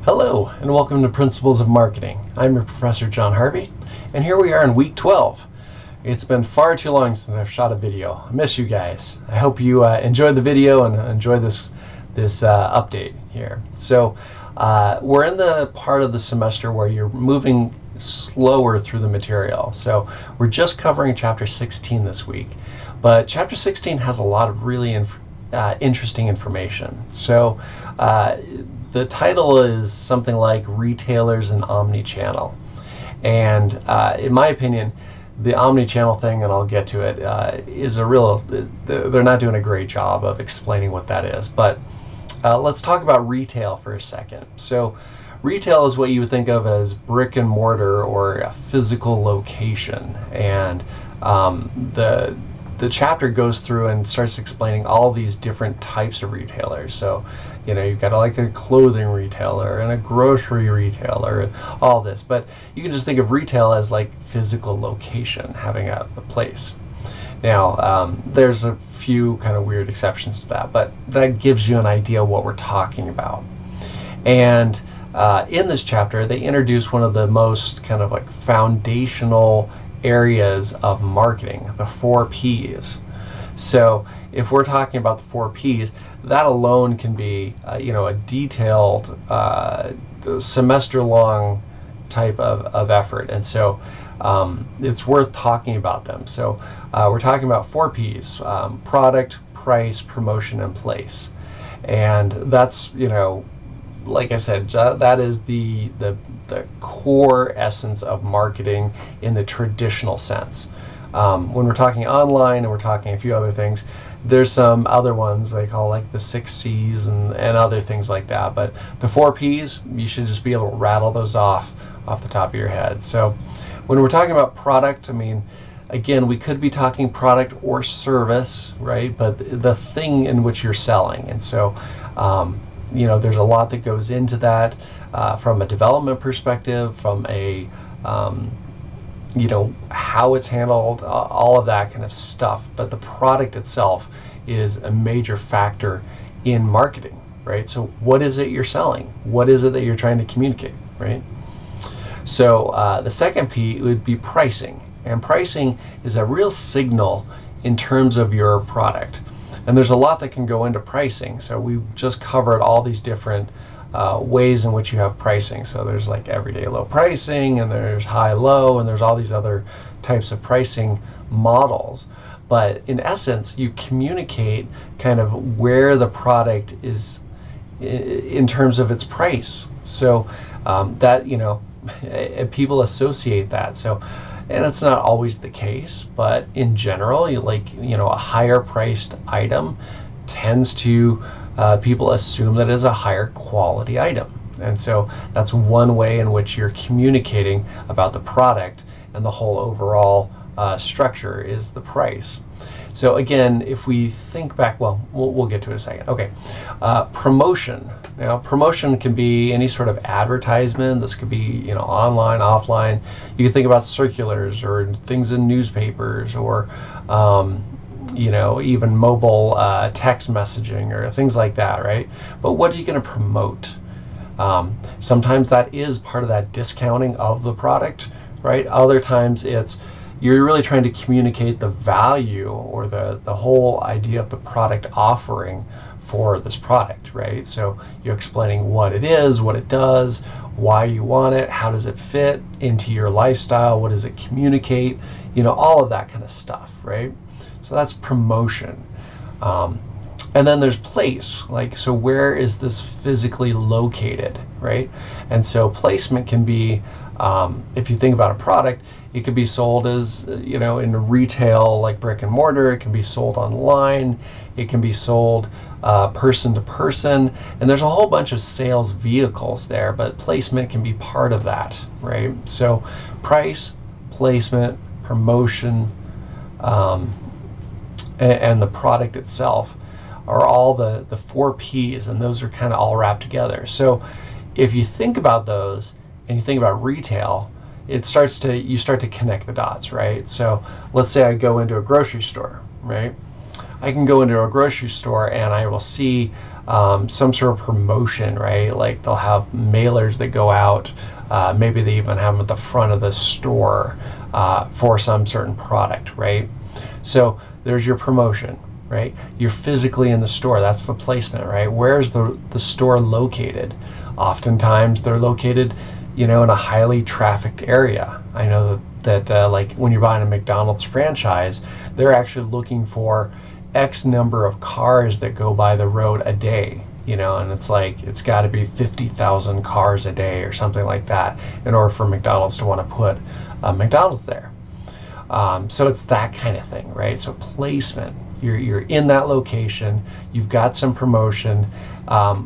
Hello, and welcome to Principles of Marketing. I'm your Professor John Harvey, and here we are in week 12. It's been far too long since I've shot a video. I miss you guys. I hope you enjoyed the video and enjoy this update here. So we're in the part of the semester where you're moving slower through the material. So we're just covering chapter 16 this week, but chapter 16 has a lot of really interesting information. So the title is something like Retailers and Omnichannel. And in my opinion, the Omnichannel thing, and I'll get to it, is a real, they're not doing a great job of explaining what that is. But let's talk about retail for a second. So retail is what you would think of as brick and mortar or a physical location. And the chapter goes through and starts explaining all these different types of retailers. So, you know, you've got like a clothing retailer and a grocery retailer and all this. But you can just think of retail as like physical location, having a place. Now, there's a few kind of weird exceptions to that, but that gives you an idea of what we're talking about. And in this chapter, they introduce one of the most kind of like foundational areas of marketing, the 4 Ps. So if we're talking about the 4 Ps, that alone can be a detailed semester-long type of effort. And so it's worth talking about them. So we're talking about 4 Ps, product, price, promotion, and place. And that's, like I said, that is the core essence of marketing in the traditional sense. When we're talking online and we're talking a few other things, there's some other ones they call like the 6 Cs and other things like that. But the 4 Ps, you should just be able to rattle those off the top of your head. So when we're talking about product, I mean, again, we could be talking product or service, right? But the thing in which you're selling. And so there's a lot that goes into that from a development perspective, from a, how it's handled, all of that kind of stuff. But the product itself is a major factor in marketing, right? So what is it you're selling? What is it that you're trying to communicate, right? So the second P would be pricing. And pricing is a real signal in terms of your product. And there's a lot that can go into pricing. So we've just covered all these different ways in which you have pricing. So there's like everyday low pricing, and there's high low, and there's all these other types of pricing models. But in essence, you communicate kind of where the product is in terms of its price. So people associate that. So, and it's not always the case, but in general, a higher priced item tends to, people assume that it is a higher quality item. And so that's one way in which you're communicating about the product, and the whole overall structure is the price. So again, if we think back, well, we'll get to it in a second. Okay, promotion. Now, promotion can be any sort of advertisement. This could be, online, offline. You can think about circulars or things in newspapers, or even mobile text messaging or things like that, right? But what are you going to promote? Sometimes that is part of that discounting of the product, right? Other times you're really trying to communicate the value or the whole idea of the product offering for this product, right? So you're explaining what it is, what it does, why you want it, how does it fit into your lifestyle, what does it communicate, all of that kind of stuff, right? So that's promotion. And then there's place, so where is this physically located, right? And so placement can be, if you think about a product, it could be sold as, in retail, like brick and mortar. It can be sold online. It can be sold person to person. And there's a whole bunch of sales vehicles there, but placement can be part of that, right? So price, placement, promotion, and the product itself are all the 4 Ps, and those are kind of all wrapped together. So if you think about those and you think about retail, you start to connect the dots, right? So let's say I go into a grocery store, right? I can go into a grocery store and I will see some sort of promotion, right? Like they'll have mailers that go out. Maybe they even have them at the front of the store for some certain product, right? So there's your promotion, right? You're physically in the store. That's the placement, right? Where's the store located? Oftentimes they're located, in a highly trafficked area. I know that like when you're buying a McDonald's franchise, they're actually looking for X number of cars that go by the road a day, and it's like it's got to be 50,000 cars a day or something like that in order for McDonald's to want to put McDonald's there. So it's that kind of thing, right? So placement, you're in that location, you've got some promotion,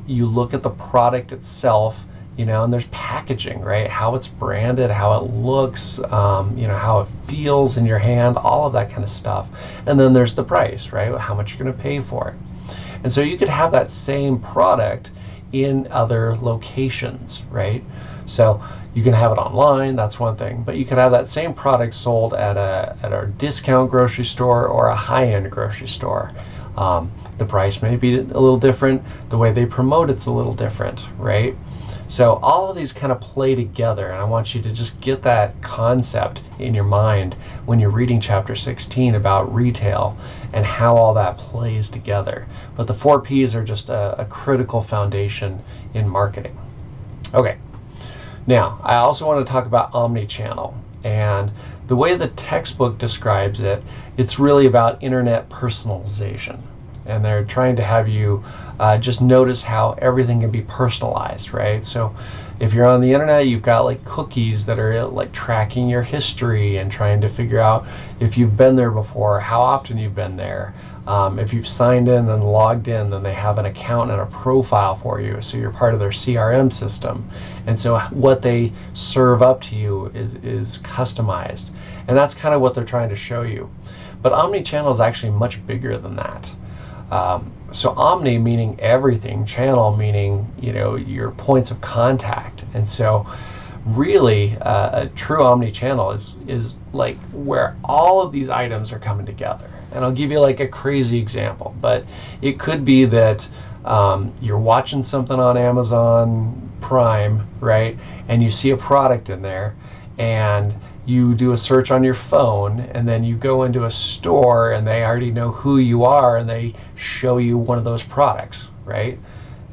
you look at the product itself, and there's packaging, right? How it's branded, how it looks, how it feels in your hand, all of that kind of stuff. And then there's the price, right? How much you're going to pay for it. And so you could have that same product in other locations, right? So you can have it online, that's one thing, but you could have that same product sold at a discount grocery store or a high-end grocery store. The price may be a little different, the way they promote it's a little different, right? So all of these kind of play together, and I want you to just get that concept in your mind when you're reading chapter 16 about retail and how all that plays together. But the 4 Ps are just a critical foundation in marketing. Okay, now I also want to talk about omnichannel, and the way the textbook describes it, it's really about internet personalization. And they're trying to have you just notice how everything can be personalized, right? So if you're on the internet, you've got like cookies that are like tracking your history and trying to figure out if you've been there before, how often you've been there. If you've signed in and logged in, then they have an account and a profile for you, so you're part of their CRM system. And so what they serve up to you is customized. And that's kind of what they're trying to show you. But omnichannel is actually much bigger than that. So omni meaning everything, channel meaning your points of contact, and so really a true omni-channel is like where all of these items are coming together. And I'll give you like a crazy example, but it could be that you're watching something on Amazon Prime, right, and you see a product in there, and you do a search on your phone, and then you go into a store and they already know who you are and they show you one of those products, right?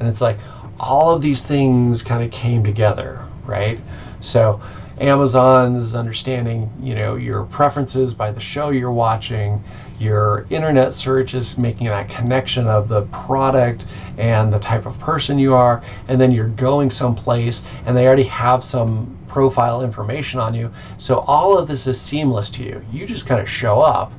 And it's like all of these things kind of came together, right? So Amazon is understanding, your preferences by the show you're watching. Your internet search is making that connection of the product and the type of person you are, and then you're going someplace and they already have some profile information on you. So all of this is seamless to you. You just kind of show up,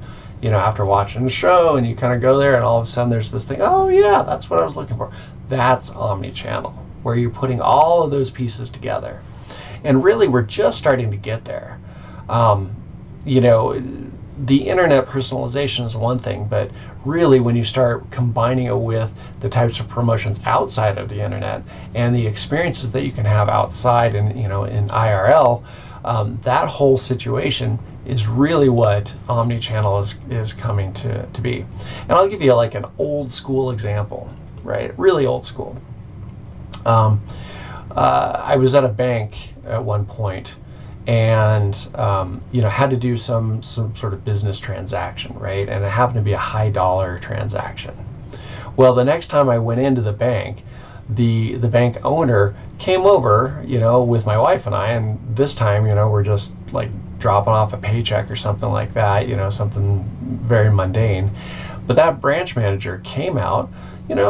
after watching the show, and you kind of go there, and all of a sudden there's this thing, oh yeah, that's what I was looking for. That's omnichannel, where you're putting all of those pieces together. And really, we're just starting to get there. The internet personalization is one thing, but really when you start combining it with the types of promotions outside of the internet and the experiences that you can have outside and in IRL, that whole situation is really what omnichannel is coming to be. And I'll give you like an old school example, right? Really old school. I was at a bank at one point, and had to do some sort of business transaction, right? And it happened to be a high dollar transaction. Well, the next time I went into the bank, the bank owner came over, with my wife and I, and this time, we're just like dropping off a paycheck or something like that, something very mundane. But that branch manager came out,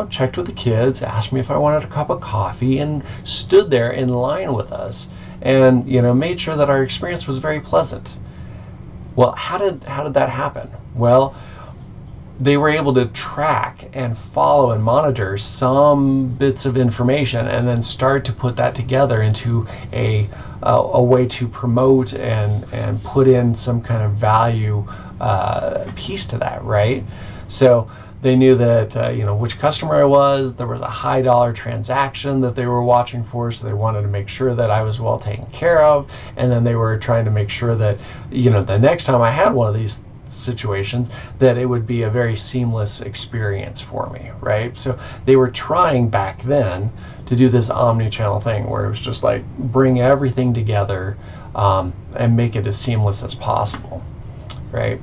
checked with the kids, asked me if I wanted a cup of coffee, and stood there in line with us, and made sure that our experience was very pleasant. Well, how did that happen? Well, they were able to track and follow and monitor some bits of information, and then start to put that together into a way to promote and put in some kind of value piece to that, right? So they knew that which customer I was. There was a high dollar transaction that they were watching for, so they wanted to make sure that I was well taken care of. And then they were trying to make sure that the next time I had one of these situations, that it would be a very seamless experience for me, right? So they were trying back then to do this omni-channel thing where it was just like bring everything together and make it as seamless as possible, right?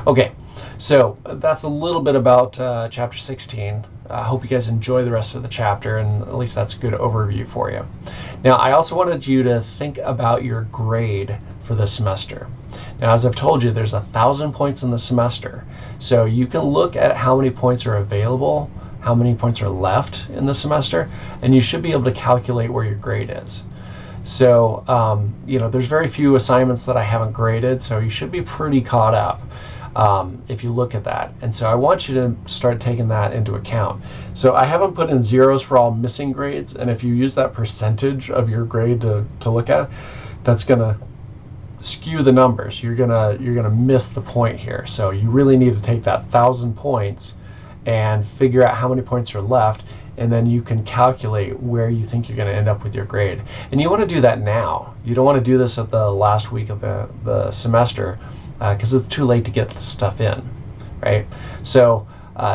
Okay, so that's a little bit about chapter 16. I hope you guys enjoy the rest of the chapter, and at least that's a good overview for you. Now, I also wanted you to think about your grade for the semester. Now, as I've told you, there's 1,000 points in the semester. So you can look at how many points are available, how many points are left in the semester, and you should be able to calculate where your grade is. So, there's very few assignments that I haven't graded, so you should be pretty caught up if you look at that. And so I want you to start taking that into account. So I haven't put in zeros for all missing grades, and if you use that percentage of your grade to look at, that's gonna skew the numbers. You're gonna miss the point here. So you really need to take that 1,000 points and figure out how many points are left, and then you can calculate where you think you're going to end up with your grade. And you want to do that now. You don't want to do this at the last week of the semester because it's too late to get the stuff in, right? So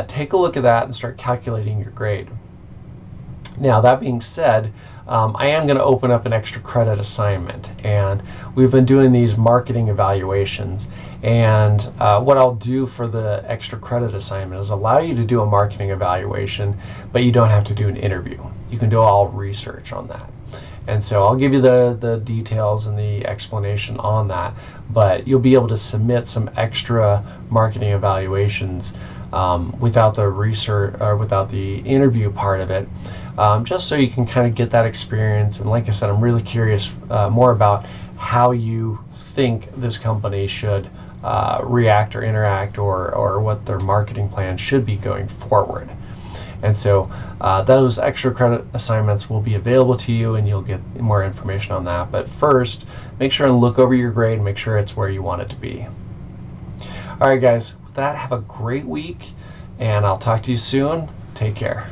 take a look at that and start calculating your grade. Now, that being said, I am going to open up an extra credit assignment, and we've been doing these marketing evaluations, and what I'll do for the extra credit assignment is allow you to do a marketing evaluation, but you don't have to do an interview. You can do all research on that. And so I'll give you the details and the explanation on that, but you'll be able to submit some extra marketing evaluations without the research or without the interview part of it, just so you can kind of get that experience. And like I said, I'm really curious more about how you think this company should react or interact, or what their marketing plan should be going forward. And so those extra credit assignments will be available to you, and you'll get more information on that. But first, make sure and look over your grade and make sure it's where you want it to be. All right, guys, with that, have a great week, and I'll talk to you soon. Take care.